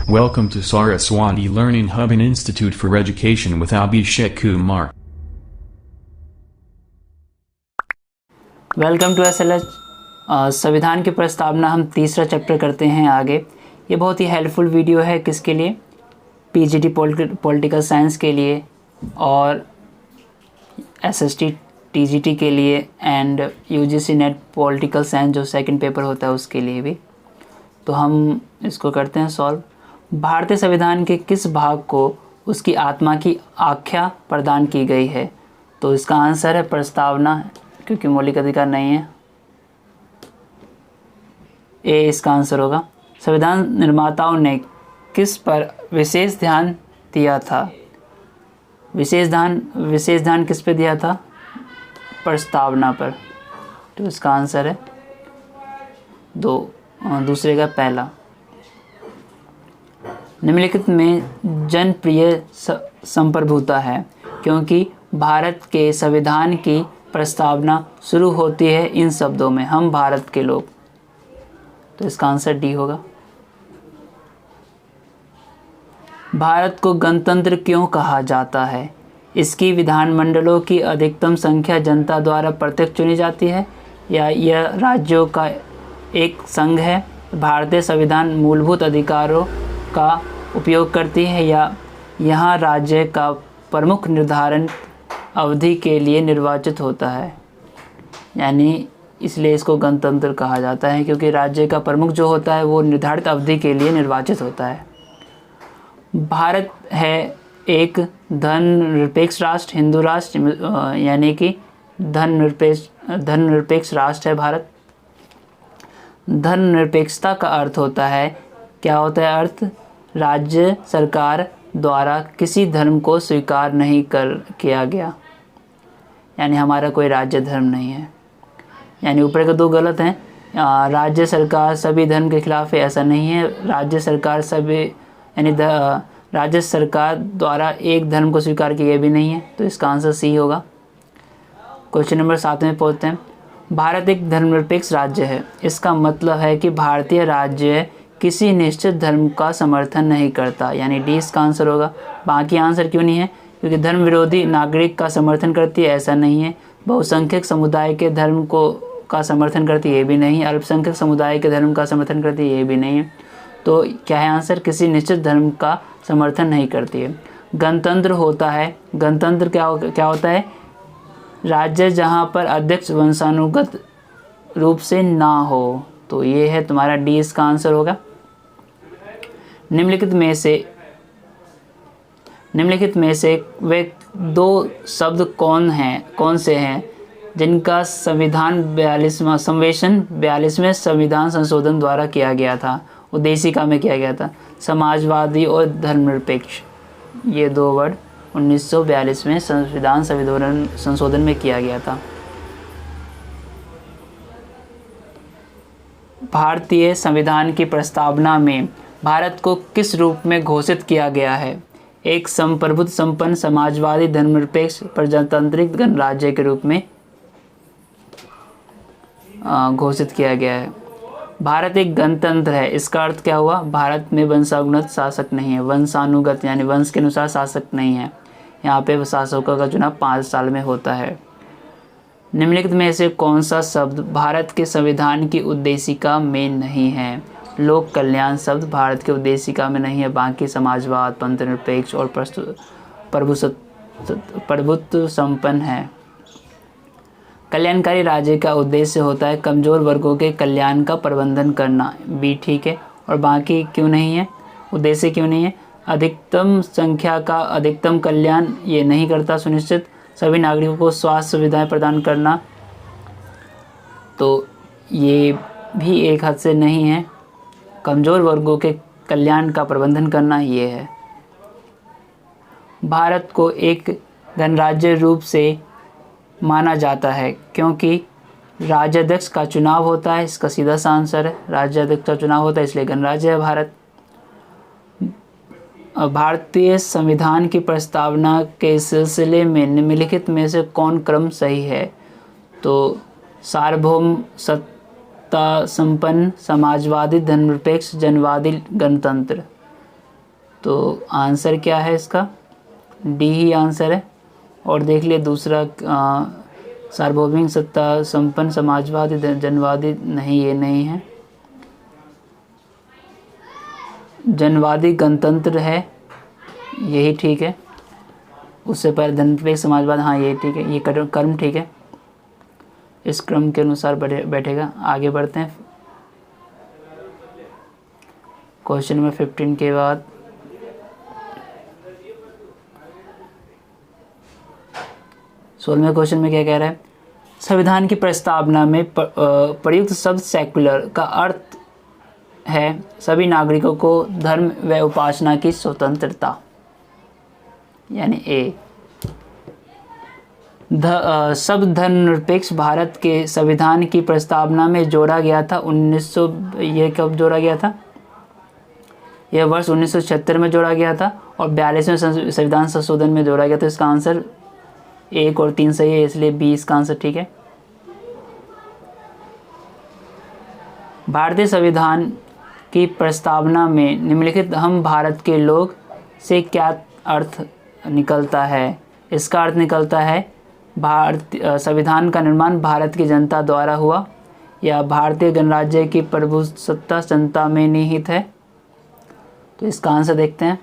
Welcome to Saraswati Learning Hub and Institute for Education with Abhishek Kumar. Welcome to SLH। संविधान की प्रस्तावना हम तीसरा चैप्टर करते हैं आगे। ये बहुत ही हेल्पफुल वीडियो है किसके लिए? PGT पॉलिटिकल साइंस के लिए और SST TGT के लिए and UGC net political science जो सेकंड पेपर होता है उसके लिए भी। तो हम इसको करते हैं सॉल्व। भारतीय संविधान के किस भाग को उसकी आत्मा की आख्या प्रदान की गई है? तो इसका आंसर है प्रस्तावना, क्योंकि मौलिक अधिकार नहीं है। ए इसका आंसर होगा। संविधान निर्माताओं ने किस पर विशेष ध्यान दिया था? विशेष ध्यान किस पे दिया था? प्रस्तावना पर। तो इसका आंसर है दूसरे का पहला। निम्नलिखित में जनप्रिय संप्रभुता है क्योंकि भारत के संविधान की प्रस्तावना शुरू होती है इन शब्दों में, हम भारत के लोग। तो इसका आंसर डी होगा। भारत को गणतंत्र क्यों कहा जाता है? इसकी विधानमंडलों की अधिकतम संख्या जनता द्वारा प्रत्यक्ष चुनी जाती है या यह राज्यों का एक संघ है? भारतीय संविधान मूलभूत अधिकारों का उपयोग करती है या यहाँ राज्य का प्रमुख निर्धारण अवधि के लिए निर्वाचित होता है? यानी इसलिए इसको गणतंत्र कहा जाता है क्योंकि राज्य का प्रमुख जो होता है वो निर्धारित अवधि के लिए निर्वाचित होता है। भारत है एक धर्मनिरपेक्ष राष्ट्र, हिंदू राष्ट्र, यानी कि धर्मनिरपेक्ष राष्ट्र है भारत। धर्मनिरपेक्षता का अर्थ होता है, क्या होता है अर्थ? राज्य सरकार द्वारा किसी धर्म को स्वीकार नहीं किया गया, यानी हमारा कोई राज्य धर्म नहीं है। यानी ऊपर के दो गलत हैं। राज्य सरकार सभी धर्म के खिलाफ है, ऐसा नहीं है। राज्य सरकार राज्य सरकार द्वारा एक धर्म को स्वीकार किया भी नहीं है। तो इसका आंसर सी होगा। क्वेश्चन नंबर 7 में पहुँचते हैं। भारत एक धर्मनिरपेक्ष राज्य है। इसका मतलब है कि भारतीय राज्य किसी निश्चित धर्म का समर्थन नहीं करता, यानी डी इसका आंसर होगा। बाकी आंसर क्यों नहीं है? क्योंकि धर्म विरोधी नागरिक का समर्थन करती है, ऐसा नहीं है। बहुसंख्यक समुदाय के धर्म का समर्थन करती है, ये भी नहीं है। अल्पसंख्यक समुदाय के धर्म का समर्थन करती है, ये भी नहीं है। तो क्या है आंसर? किसी निश्चित धर्म का समर्थन नहीं करती है। गणतंत्र होता है, गणतंत्र क्या होता है? राज्य जहाँ पर अध्यक्ष वंशानुगत रूप से ना हो। तो ये है तुम्हारा डी इसका आंसर होगा। निम्नलिखित में से वे दो शब्द कौन से हैं जिनका संविधान 42वें संविधान संशोधन द्वारा किया गया था? उद्देशिका में किया गया था। समाजवादी और धर्मनिरपेक्ष, ये दो वर्ड 1942वें संविधान संशोधन में किया गया था। भारतीय संविधान की प्रस्तावना में भारत को किस रूप में घोषित किया गया है? एक संप्रभुत्व संपन्न समाजवादी धर्मनिरपेक्ष प्रजातांत्रिक गणराज्य के रूप में घोषित किया गया है। भारत एक गणतंत्र है, इसका अर्थ क्या हुआ? भारत में वंशानुगत शासक नहीं है। वंशानुगत यानी वंश के अनुसार शासक नहीं है। यहाँ पे शासकों का चुनाव 5 साल में होता है। निम्नलिखित में से कौन सा शब्द भारत के संविधान की उद्देशिका में नहीं है? लोक कल्याण शब्द भारत के उद्देशिका में नहीं है, बाकी समाजवाद, पंथनिरपेक्ष और प्रभुत्व संपन्न है। कल्याणकारी राज्य का उद्देश्य होता है कमज़ोर वर्गों के कल्याण का प्रबंधन करना, बी ठीक है। और बाकी क्यों नहीं है? उद्देश्य क्यों नहीं है? अधिकतम संख्या का अधिकतम कल्याण ये नहीं करता सुनिश्चित। सभी नागरिकों को स्वास्थ्य सुविधाएं प्रदान करना, तो ये भी एक हद से नहीं है। कमज़ोर वर्गों के कल्याण का प्रबंधन करना ये है। भारत को एक गणराज्य रूप से माना जाता है क्योंकि राज्याध्यक्ष का चुनाव होता है। इसका सीधा सा आंसर है, राज्याध्यक्ष का चुनाव होता है, इसलिए गणराज्य है भारत। भारतीय संविधान की प्रस्तावना के सिलसिले में निम्नलिखित में से कौन क्रम सही है? तो सार्वभौम, सत्ता संपन्न, समाजवादी, धर्मनिरपेक्ष, जनवादी, गणतंत्र। तो आंसर क्या है इसका, डी ही आंसर है। और देख लिए दूसरा सार्वभौमिक सत्ता संपन्न समाजवादी जनवादी, नहीं ये नहीं है। जनवादी गणतंत्र है, यही ठीक है। उससे पहले धननिरपेक्ष समाजवाद, हाँ ये ठीक है, ये कर्म ठीक है, इस क्रम के अनुसार बैठेगा। आगे बढ़ते हैं क्वेश्चन नंबर 15 के बाद। सोलहवें क्वेश्चन में क्या कह रहा है, संविधान की प्रस्तावना में प्रयुक्त शब्द सेक्युलर का अर्थ है सभी नागरिकों को धर्म व उपासना की स्वतंत्रता, यानी ए। शब्द धर्मनिरपेक्ष भारत के संविधान की प्रस्तावना में जोड़ा गया था 1900, ये कब जोड़ा गया था, यह वर्ष 1976 में जोड़ा गया था और 42वें संविधान संशोधन में जोड़ा गया था। इसका आंसर 1 और 3 सही है, इसलिए बी इसका आंसर ठीक है। भारतीय संविधान की प्रस्तावना में निम्नलिखित हम भारत के लोग से क्या अर्थ निकलता है। इसका अर्थ निकलता है संविधान का निर्माण भारत की जनता द्वारा हुआ, या भारतीय गणराज्य की प्रभुसत्ता जनता में निहित है। तो इसका आंसर देखते हैं।